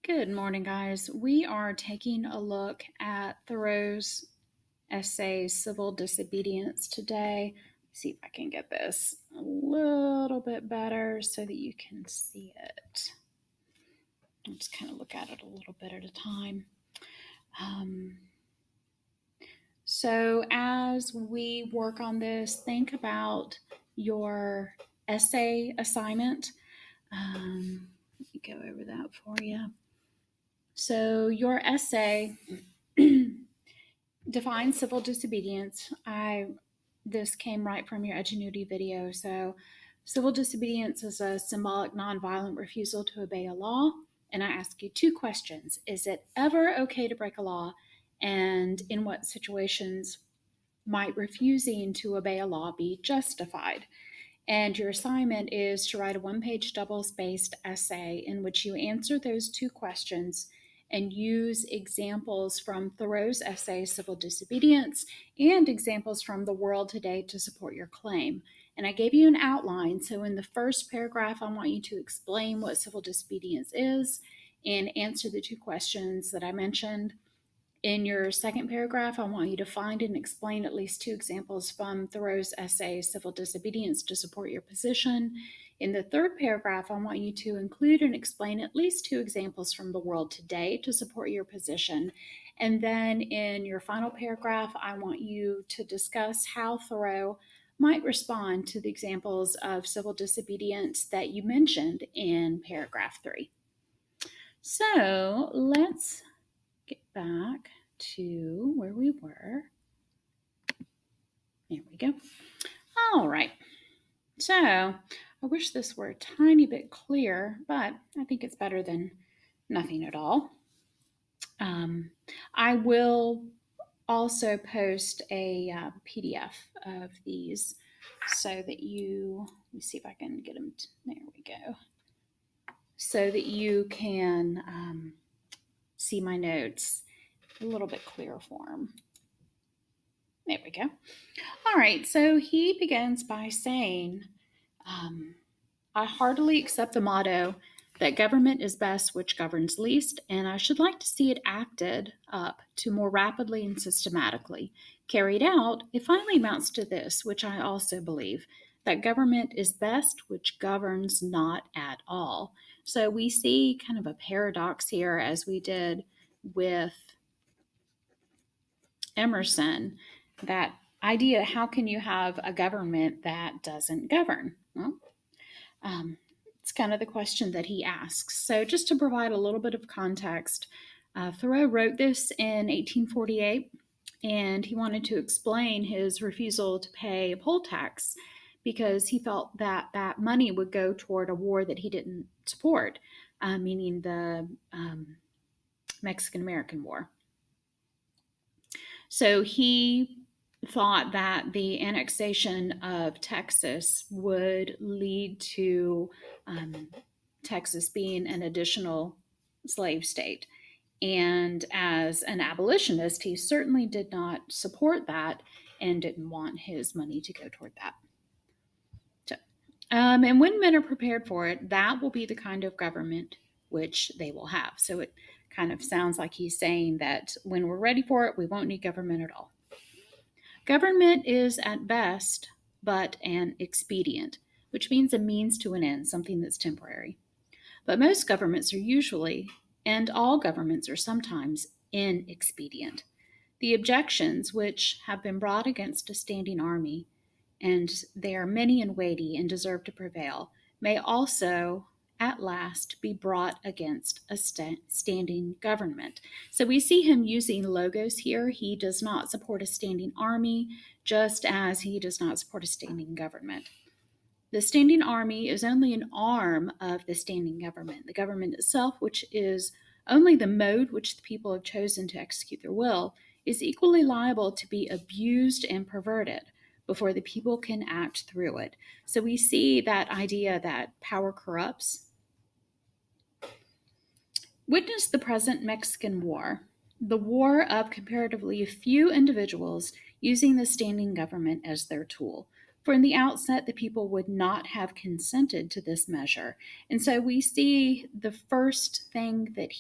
Good morning, guys. We are taking a look at Thoreau's essay, Civil Disobedience, today. Let's see if I can get this a little bit better so that you can see it. I'll just kind of look at it a little bit at a time. So, as we work on this, think about your essay assignment. Let me go over that for you. So, your essay defines civil disobedience. This came right from your Edgenuity video. So, civil disobedience is a symbolic, nonviolent refusal to obey a law. And I ask you two questions: is it ever okay to break a law? And in what situations might refusing to obey a law be justified? And your assignment is to write a one-page double-spaced essay in which you answer those two questions and use examples from Thoreau's essay, Civil Disobedience, and examples from the world today to support your claim. And I gave you an outline. So in the first paragraph, I want you to explain what civil disobedience is and answer the two questions that I mentioned. In your second paragraph, I want you to find and explain at least two examples from Thoreau's essay, Civil Disobedience, to support your position. In the third paragraph, I want you to include and explain at least two examples from the world today to support your position. And then in your final paragraph, I want you to discuss how Thoreau might respond to the examples of civil disobedience that you mentioned in paragraph 3. So let's get back to where we were. There we go. All right. So I wish this were a tiny bit clear, but I think it's better than nothing at all. I will also post a PDF of these so that you, let me see if I can get them. There we go. So that you can see my notes a little bit clearer form. There we go. All right, so he begins by saying, I heartily accept the motto that government is best which governs least, and I should like to see it acted up to more rapidly and systematically. Carried out, it finally amounts to this, which I also believe, that government is best which governs not at all. So we see kind of a paradox here, as we did with Emerson, that idea: how can you have a government that doesn't govern? Well, it's kind of the question that he asks. So, just to provide a little bit of context, Thoreau wrote this in 1848, and he wanted to explain his refusal to pay a poll tax because he felt that that money would go toward a war that he didn't support, meaning the Mexican-American War. So he thought that the annexation of Texas would lead to Texas being an additional slave state. And as an abolitionist, he certainly did not support that and didn't want his money to go toward that. So, and when men are prepared for it, that will be the kind of government which they will have. So it kind of sounds like he's saying that when we're ready for it, we won't need government at all. Government is at best but an expedient, which means a means to an end, something that's temporary. But most governments are usually, and all governments are sometimes, inexpedient. The objections which have been brought against a standing army, and they are many and weighty and deserve to prevail, may also at last be brought against a standing government. So we see him using logos here. He does not support a standing army, just as he does not support a standing government. The standing army is only an arm of the standing government. The government itself, which is only the mode which the people have chosen to execute their will, is equally liable to be abused and perverted before the people can act through it. So we see that idea that power corrupts. Witness the present Mexican War, the war of comparatively few individuals using the standing government as their tool. from the outset, the people would not have consented to this measure. And so we see the first thing that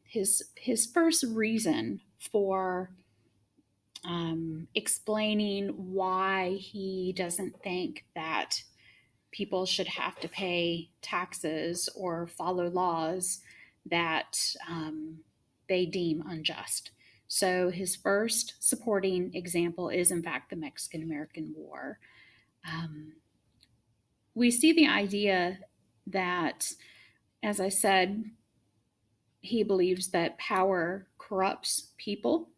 his first reason for explaining why he doesn't think that people should have to pay taxes or follow laws that they deem unjust. So his first supporting example is, in fact, the Mexican American War. Um, we see the idea that, as I said, he believes that power corrupts people,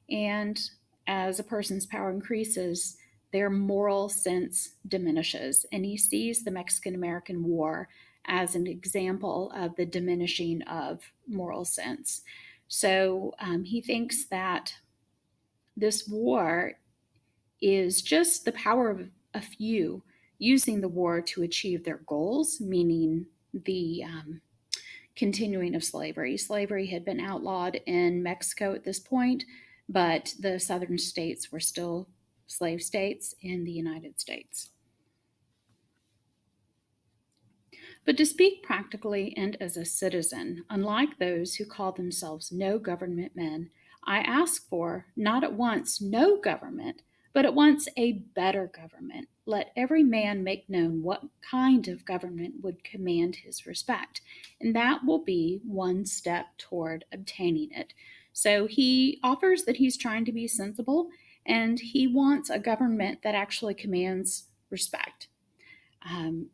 and as a person's power increases, their moral sense diminishes. And he sees the Mexican American War as an example of the diminishing of moral sense. So he thinks that this war is just the power of a few using the war to achieve their goals, meaning the continuing of slavery. Slavery had been outlawed in Mexico at this point, but the southern states were still slave states in the United States. But to speak practically and as a citizen, unlike those who call themselves no government men, I ask for not at once no government, but at once a better government. Let every man make known what kind of government would command his respect, and that will be one step toward obtaining it. So he offers that he's trying to be sensible, and he wants a government that actually commands respect.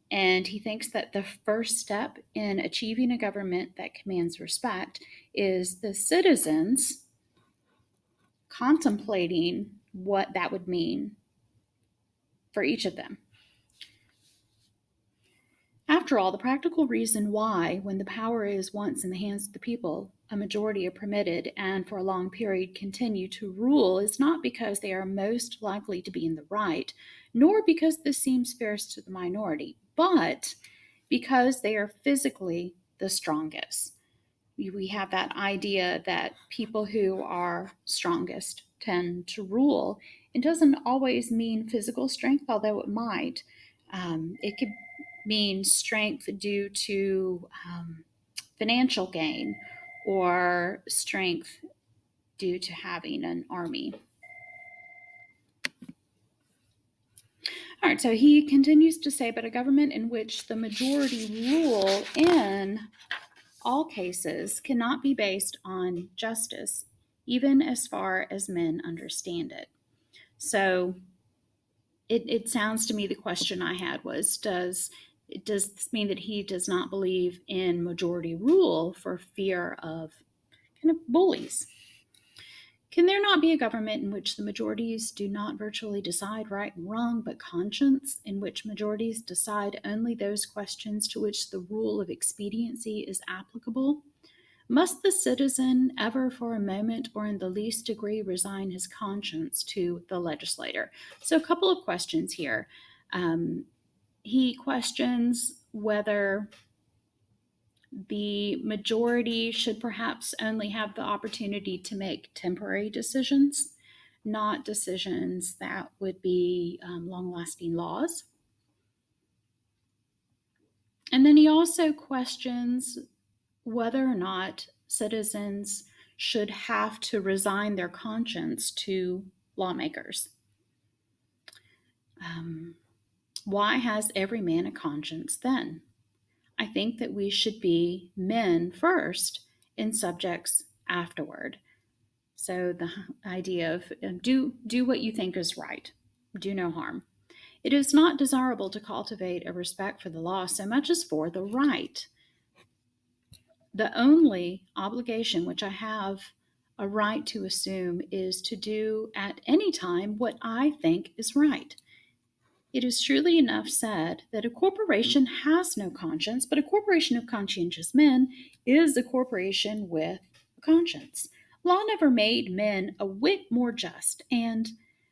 And he thinks that the first step in achieving a government that commands respect is the citizens contemplating what that would mean for each of them. After all, the practical reason why, when the power is once in the hands of the people, a majority are permitted and for a long period continue to rule is not because they are most likely to be in the right, nor because this seems fairest to the minority, but because they are physically the strongest. We have that idea that people who are strongest tend to rule. It doesn't always mean physical strength, although it might. It could mean strength due to financial gain or strength due to having an army. All right, so he continues to say, but a government in which the majority rule in all cases cannot be based on justice, even as far as men understand it. So it sounds to me the question I had was, does this mean that he does not believe in majority rule for fear of kind of bullies? Can there not be a government in which the majorities do not virtually decide right and wrong, but conscience, in which majorities decide only those questions to which the rule of expediency is applicable? Must the citizen ever for a moment or in the least degree resign his conscience to the legislator? So, a couple of questions here. He questions whether the majority should perhaps only have the opportunity to make temporary decisions, not decisions that would be long-lasting laws. And then he also questions whether or not citizens should have to resign their conscience to lawmakers. Why has every man a conscience then? I think that we should be men first and subjects afterward. So the idea of do what you think is right, do no harm. It is not desirable to cultivate a respect for the law so much as for the right. The only obligation which I have a right to assume is to do at any time what I think is right. It is truly enough said that a corporation has no conscience, but a corporation of conscientious men is a corporation with a conscience. Law never made men a whit more just, and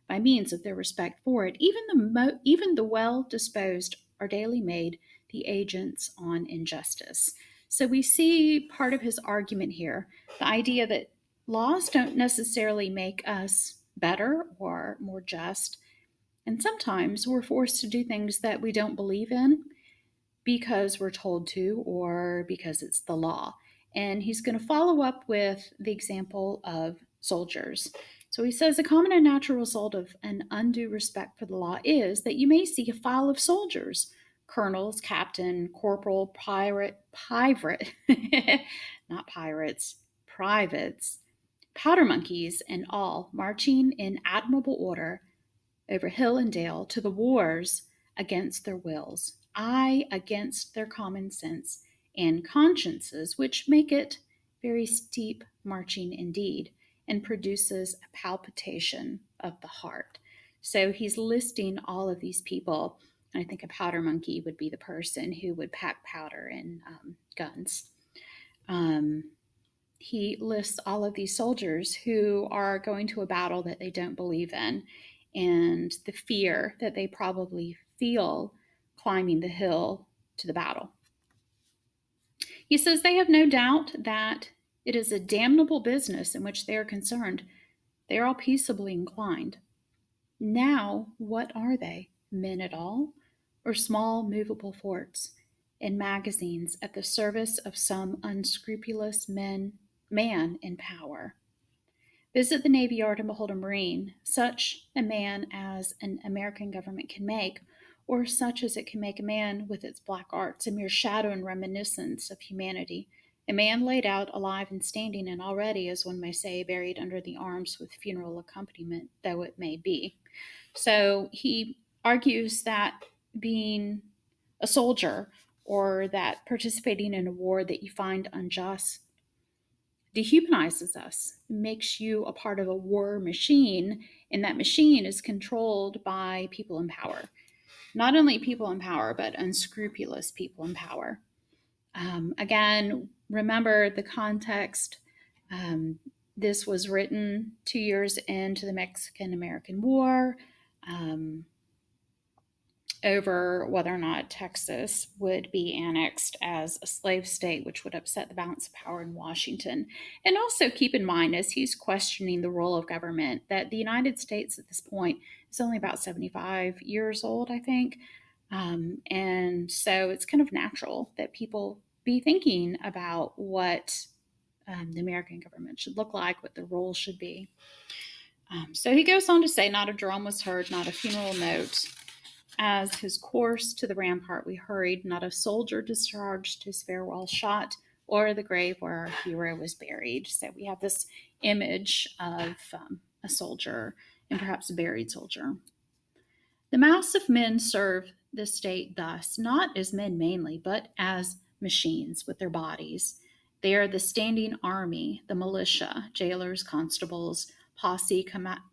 by means of their respect for it, even the well-disposed are daily made the agents on injustice. So we see part of his argument here, the idea that laws don't necessarily make us better or more just, And sometimes we're forced to do things that we don't believe in because we're told to or because it's the law. And he's going to follow up with the example of soldiers. So he says a common and natural result of an undue respect for the law is that you may see a file of soldiers, colonels, captain, corporal, pirate, not pirates, privates, powder monkeys, and all marching in admirable order over hill and dale to the wars against their wills, aye, against their common sense and consciences, which make it very steep marching indeed, and produces a palpitation of the heart. So he's listing all of these people. I think a powder monkey would be the person who would pack powder and guns. Um, he lists all of these soldiers who are going to a battle that they don't believe in and the fear that they probably feel climbing the hill to the battle. He says they have no doubt that it is a damnable business in which they are concerned. They are all peaceably inclined. Now, what are they? Men at all? Or small movable forts and magazines at the service of some unscrupulous man in power? Visit the Navy Yard and behold a Marine, such a man as an American government can make, or such as it can make a man with its black arts, a mere shadow and reminiscence of humanity, a man laid out alive and standing, and already, as one may say, buried under the arms with funeral accompaniment, though it may be. So he argues that being a soldier or that participating in a war that you find unjust dehumanizes us, makes you a part of a war machine, and that machine is controlled by people in power. Not only people in power, but unscrupulous people in power. Again, remember the context. Um, this was written 2 years into the Mexican American War. Over whether or not Texas would be annexed as a slave state, which would upset the balance of power in Washington. And also keep in mind, as he's questioning the role of government, that the United States at this point is only about 75 years old, I think. And so it's kind of natural that people be thinking about what the American government should look like, what the role should be. So he goes on to say, not a drum was heard, not a funeral note. As his course to the rampart we hurried, not a soldier discharged his farewell shot, or the grave where our hero was buried. So we have this image of a soldier, and perhaps a buried soldier. The mass of men serve the state thus, not as men mainly, but as machines with their bodies. They are the standing army, the militia, jailers, constables, posse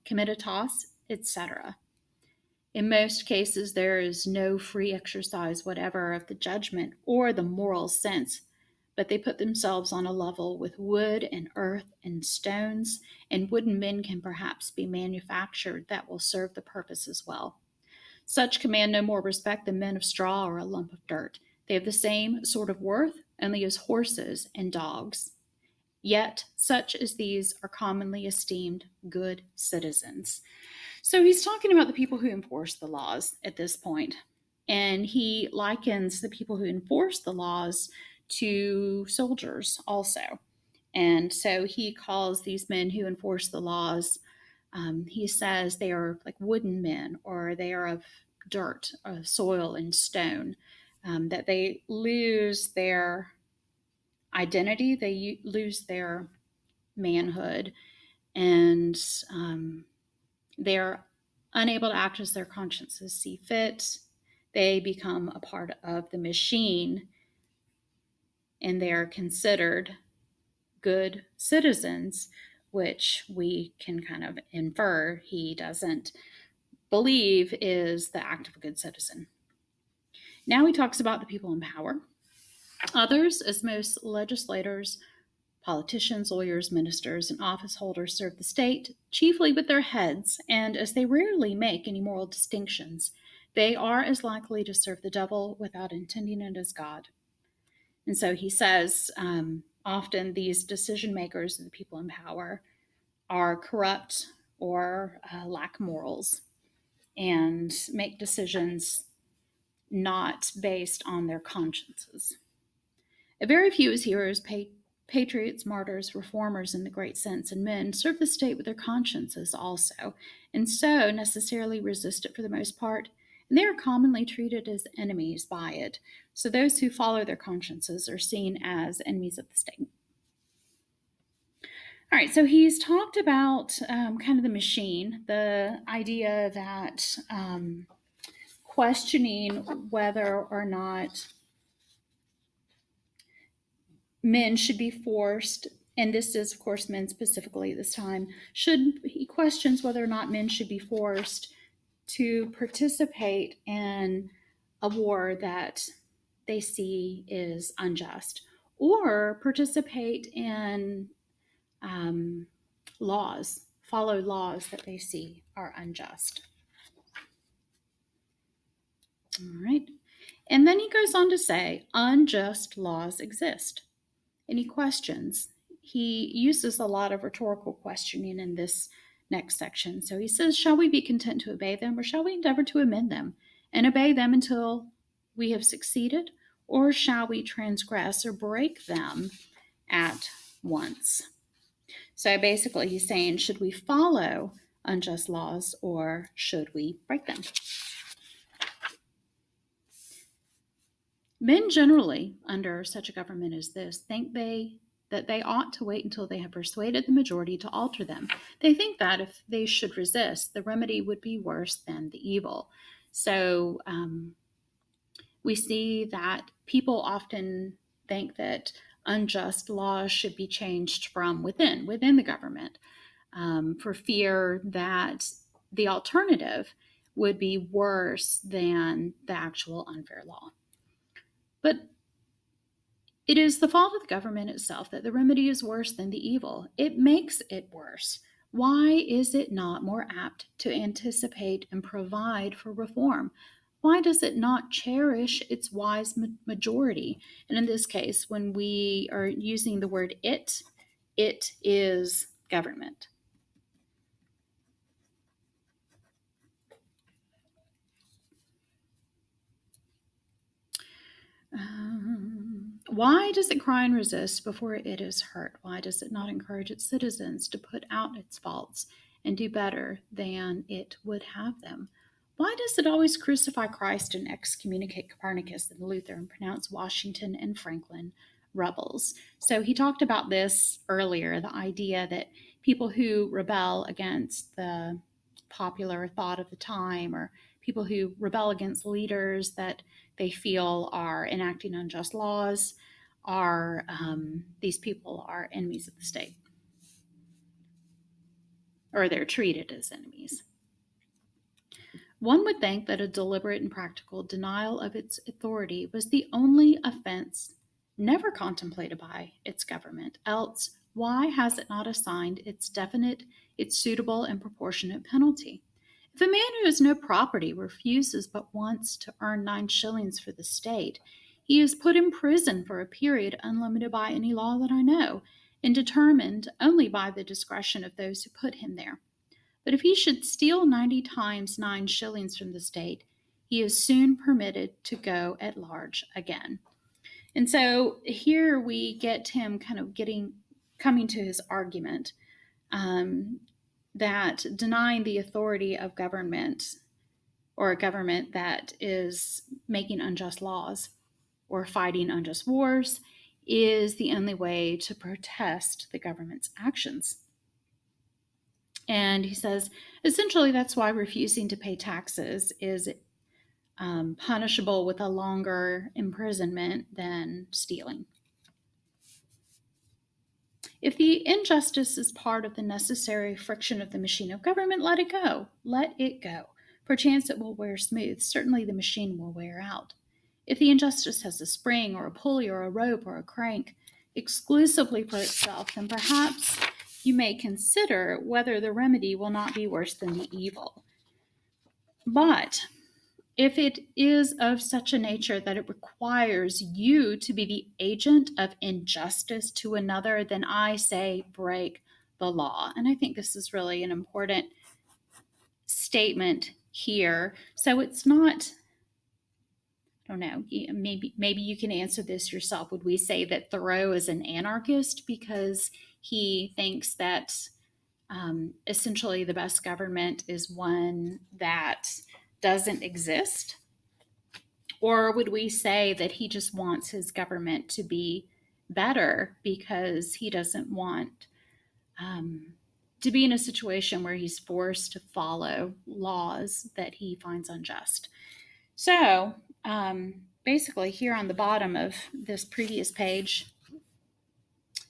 comitatus, etc. In most cases, there is no free exercise whatever of the judgment or the moral sense, but they put themselves on a level with wood and earth and stones, and wooden men can perhaps be manufactured that will serve the purpose as well. Such command no more respect than men of straw or a lump of dirt. They have the same sort of worth, only as horses and dogs. Yet such as these are commonly esteemed good citizens. So he's talking about the people who enforce the laws at this point. And he likens the people who enforce the laws to soldiers also. And so he calls these men who enforce the laws, he says they are like wooden men, or they are of dirt, of soil, and stone, that they lose their identity, they lose their manhood, and they're unable to act as their consciences see fit. They become a part of the machine, and they are considered good citizens, which we can kind of infer he doesn't believe is the act of a good citizen. Now he talks about the people in power. Others, as most legislators, politicians, lawyers, ministers, and office holders serve the state chiefly with their heads, and as they rarely make any moral distinctions, they are as likely to serve the devil without intending it as God. And so he says often these decision makers, the people in power, are corrupt or lack morals. and make decisions not based on their consciences. A very few as heroes, patriots, martyrs, reformers in the great sense, and men serve the state with their consciences also, and so necessarily resist it for the most part, and they are commonly treated as enemies by it. So those who follow their consciences are seen as enemies of the state. All right, so he's talked about kind of the machine, the idea that questioning whether or not men should be forced, and this is, of course, men specifically this time, he questions whether or not men should be forced to participate in a war that they see is unjust or participate in follow laws that they see are unjust. All right. And then he goes on to say, unjust laws exist. And he questions. He uses a lot of rhetorical questioning in this next section. So he says, shall we be content to obey them, or shall we endeavor to amend them and obey them until we have succeeded? Or shall we transgress or break them at once? So basically he's saying, should we follow unjust laws or should we break them? Men generally, under such a government as this, think that they ought to wait until they have persuaded the majority to alter them. They think that if they should resist, the remedy would be worse than the evil. So we see that people often think that unjust laws should be changed from within the government, for fear that the alternative would be worse than the actual unfair law. But it is the fault of the government itself that the remedy is worse than the evil. It makes it worse. Why is it not more apt to anticipate and provide for reform? Why does it not cherish its wise majority? And in this case, when we are using the word it is government. Why does it cry and resist before it is hurt? Why does it not encourage its citizens to put out its faults and do better than it would have them? Why does it always crucify Christ and excommunicate Copernicus and Luther and pronounce Washington and Franklin rebels? So he talked about this earlier, the idea that people who rebel against the popular thought of the time, or people who rebel against leaders that they feel are enacting unjust laws, these people are enemies of the state, or they're treated as enemies. One would think that a deliberate and practical denial of its authority was the only offense never contemplated by its government. Else, why has it not assigned its definite, its suitable and proportionate penalty? If a man who has no property refuses but once to earn 9 shillings for the state, he is put in prison for a period unlimited by any law that I know, and determined only by the discretion of those who put him there. But if he should steal 90 times 9 shillings from the state, he is soon permitted to go at large again. And so here we get him kind of coming to his argument that denying the authority of government, or a government that is making unjust laws or fighting unjust wars, is the only way to protest the government's actions. And he says, essentially, that's why refusing to pay taxes is punishable with a longer imprisonment than stealing. If the injustice is part of the necessary friction of the machine of government, let it go. Let it go. Perchance it will wear smooth. Certainly the machine will wear out. If the injustice has a spring or a pulley or a rope or a crank exclusively for itself, then perhaps you may consider whether the remedy will not be worse than the evil. But if it is of such a nature that it requires you to be the agent of injustice to another, then I say break the law. And I think this is really an important statement here. So it's not, I don't know, maybe you can answer this yourself. Would we say that Thoreau is an anarchist because he thinks that essentially the best government is one that doesn't exist? Or would we say that he just wants his government to be better because he doesn't want um, to be in a situation where he's forced to follow laws that he finds unjust? So, basically, here on the bottom of this previous page,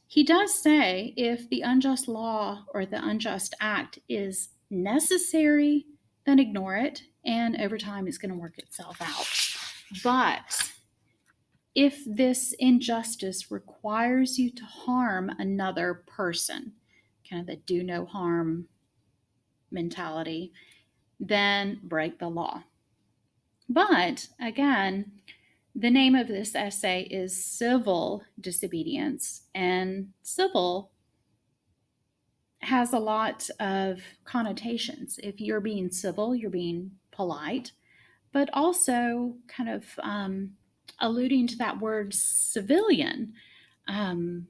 he does say if the unjust law or the unjust act is necessary, then ignore it, and over time it's going to work itself out. But if this injustice requires you to harm another person, kind of the do no harm mentality, then break the law. But again, the name of this essay is Civil Disobedience, and civil has a lot of connotations. If you're being civil, you're being polite, but also kind of alluding to that word civilian um,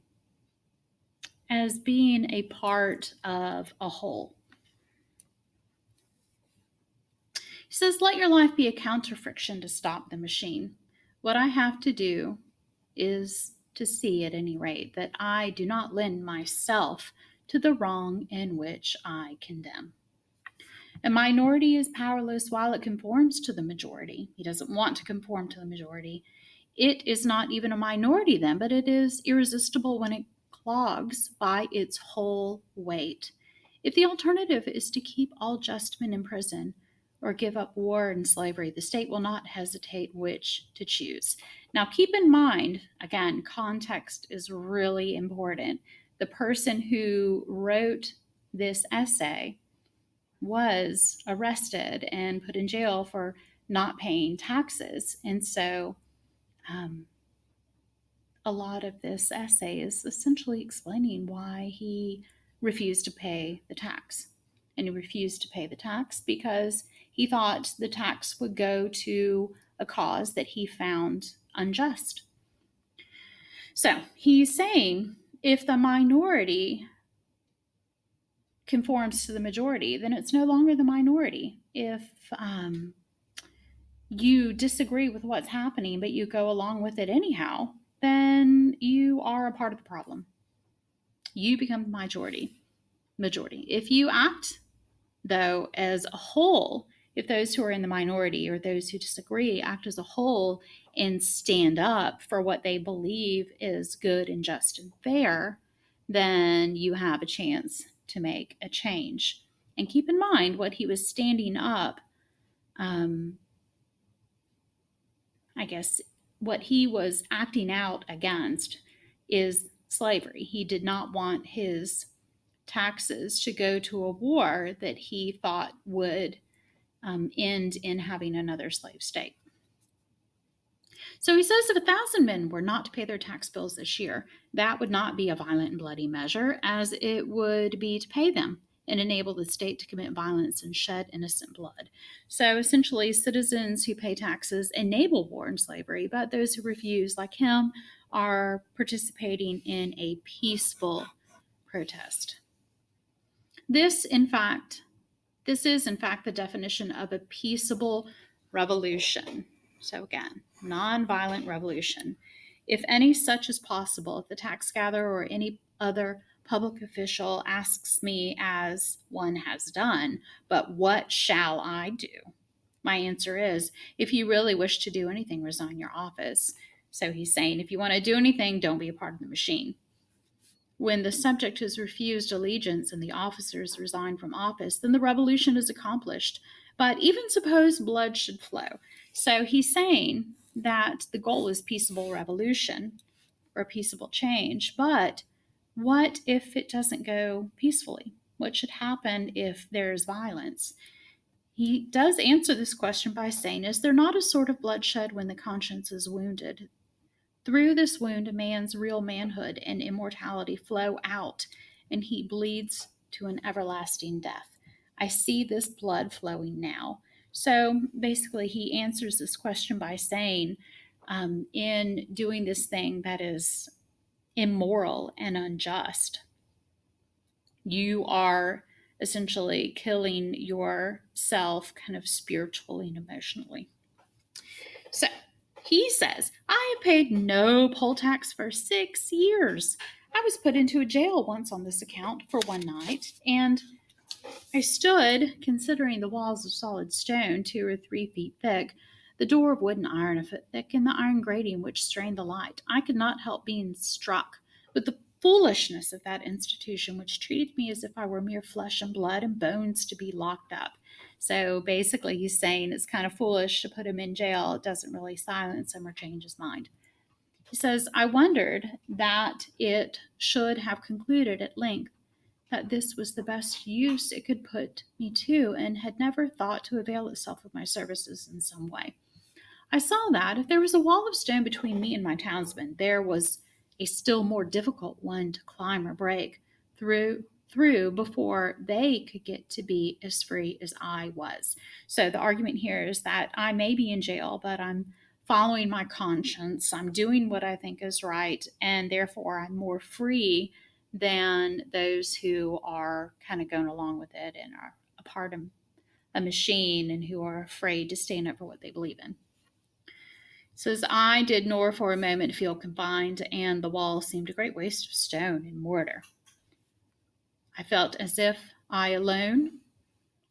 as being a part of a whole. He says, let your life be a counter friction to stop the machine. What I have to do is to see, at any rate, that I do not lend myself to the wrong in which I condemn. A minority is powerless while it conforms to the majority. He doesn't want to conform to the majority. It is not even a minority then, but it is irresistible when it clogs by its whole weight. If the alternative is to keep all just men in prison or give up war and slavery, the state will not hesitate which to choose. Now, keep in mind, again, context is really important. The person who wrote this essay was arrested and put in jail for not paying taxes. And so a lot of this essay is essentially explaining why he refused to pay the tax. And he refused to pay the tax because he thought the tax would go to a cause that he found unjust. So he's saying if the minority conforms to the majority, then it's no longer the minority. If you disagree with what's happening, but you go along with it anyhow, then you are a part of the problem. You become the majority. If you act, though, as a whole, if those who are in the minority or those who disagree act as a whole and stand up for what they believe is good and just and fair, then you have a chance to make a change. And keep in mind what he was standing up, I guess what he was acting out against is slavery. He did not want his taxes to go to a war that he thought would end in having another slave state. So he says if 1,000 men were not to pay their tax bills this year, that would not be a violent and bloody measure, as it would be to pay them and enable the state to commit violence and shed innocent blood. So essentially, citizens who pay taxes enable war and slavery, but those who refuse, like him, are participating in a peaceful protest. This is, in fact, the definition of a peaceable revolution. So again, nonviolent revolution. If any such is possible, if the tax gatherer or any other public official asks me, as one has done, but what shall I do? My answer is, if you really wish to do anything, resign your office. So he's saying, if you want to do anything, don't be a part of the machine. When the subject has refused allegiance and the officers resign from office, then the revolution is accomplished. But even suppose blood should flow. So he's saying that the goal is peaceable revolution or peaceable change. But what if it doesn't go peacefully? What should happen if there's violence? He does answer this question by saying, is there not a sort of bloodshed when the conscience is wounded? Through this wound, a man's real manhood and immortality flow out, and he bleeds to an everlasting death. I see this blood flowing now. So basically, he answers this question by saying, in doing this thing that is immoral and unjust, you are essentially killing yourself kind of spiritually and emotionally. So he says, I have paid no poll tax for 6 years. I was put into a jail once on this account for one night, and I stood, considering the walls of solid stone 2 or 3 feet thick, the door of wood and iron a foot thick, and the iron grating which strained the light. I could not help being struck with the foolishness of that institution, which treated me as if I were mere flesh and blood and bones to be locked up. So basically, he's saying it's kind of foolish to put him in jail. It doesn't really silence him or change his mind. He says, I wondered that it should have concluded at length that this was the best use it could put me to, and had never thought to avail itself of my services in some way. I saw that if there was a wall of stone between me and my townsmen, there was a still more difficult one to climb or break through before they could get to be as free as I was. So the argument here is that I may be in jail, but I'm following my conscience. I'm doing what I think is right, and therefore I'm more free than those who are kind of going along with it and are a part of a machine and who are afraid to stand up for what they believe in. It says, I did nor for a moment feel confined, and the wall seemed a great waste of stone and mortar. I felt as if I alone,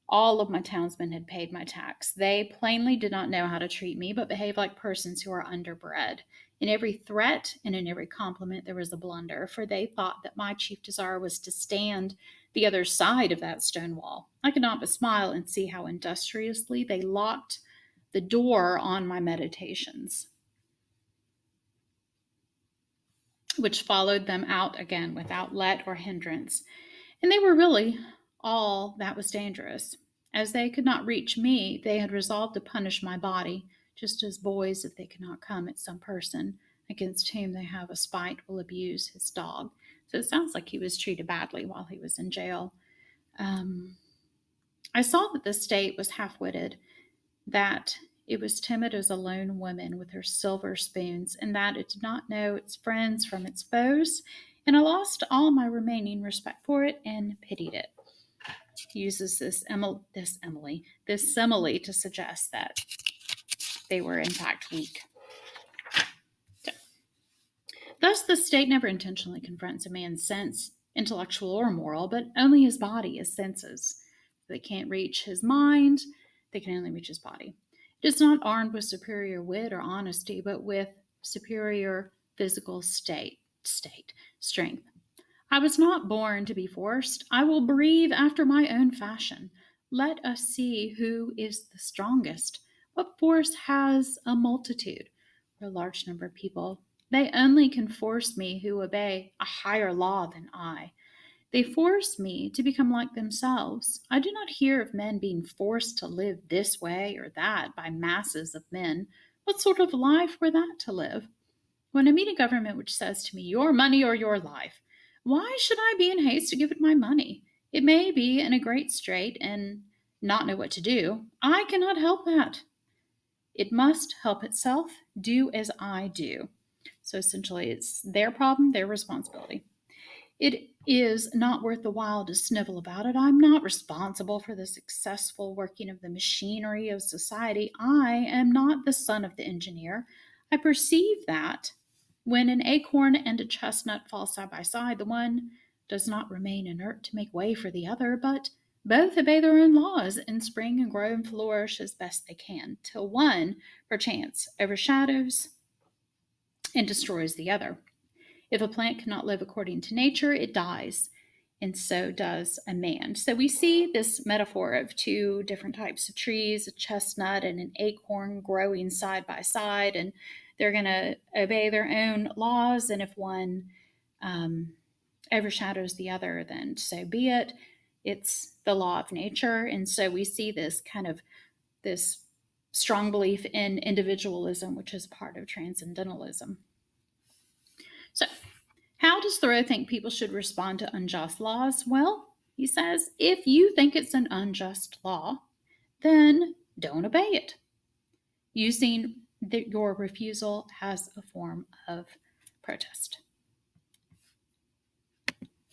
all of my townsmen had paid my tax. They plainly did not know how to treat me, but behaved like persons who are underbred. In every threat and in every compliment there was a blunder, for they thought that my chief desire was to stand the other side of that stone wall. I could not but smile and see how industriously they locked the door on my meditations, which followed them out again without let or hindrance. And they were really all that was dangerous. As they could not reach me, they had resolved to punish my body, just as boys, if they cannot come at some person against whom they have a spite, will abuse his dog. So it sounds like he was treated badly while he was in jail. I saw that the state was half-witted, that it was timid as a lone woman with her silver spoons, and that it did not know its friends from its foes, and I lost all my remaining respect for it and pitied it. He uses this simile to suggest that they were in fact weak. So, thus, the state never intentionally confronts a man's sense, intellectual or moral, but only his body, his senses. They can't reach his mind, they can only reach his body. It is not armed with superior wit or honesty, but with superior physical strength. I was not born to be forced. I will breathe after my own fashion. Let us see who is the strongest. What force has a multitude or a large number of people? They only can force me who obey a higher law than I. They force me to become like themselves. I do not hear of men being forced to live this way or that by masses of men. What sort of life were that to live? When I meet a government which says to me, your money or your life, why should I be in haste to give it my money? It may be in a great strait and not know what to do. I cannot help that. It must help itself, do as I do. So essentially, it's their problem, their responsibility. It is not worth the while to snivel about it. I'm not responsible for the successful working of the machinery of society. I am not the son of the engineer. I perceive that when an acorn and a chestnut fall side by side, the one does not remain inert to make way for the other, but both obey their own laws and spring and grow and flourish as best they can, till one, perchance, overshadows and destroys the other. If a plant cannot live according to nature, it dies, and so does a man. So we see this metaphor of two different types of trees, a chestnut and an acorn growing side by side, and they're going to obey their own laws, and if one overshadows the other, then so be it. It's the law of nature, and so we see this kind of this strong belief in individualism, which is part of transcendentalism. So, how does Thoreau think people should respond to unjust laws? Well, he says, if you think it's an unjust law, then don't obey it, using your refusal as a form of protest.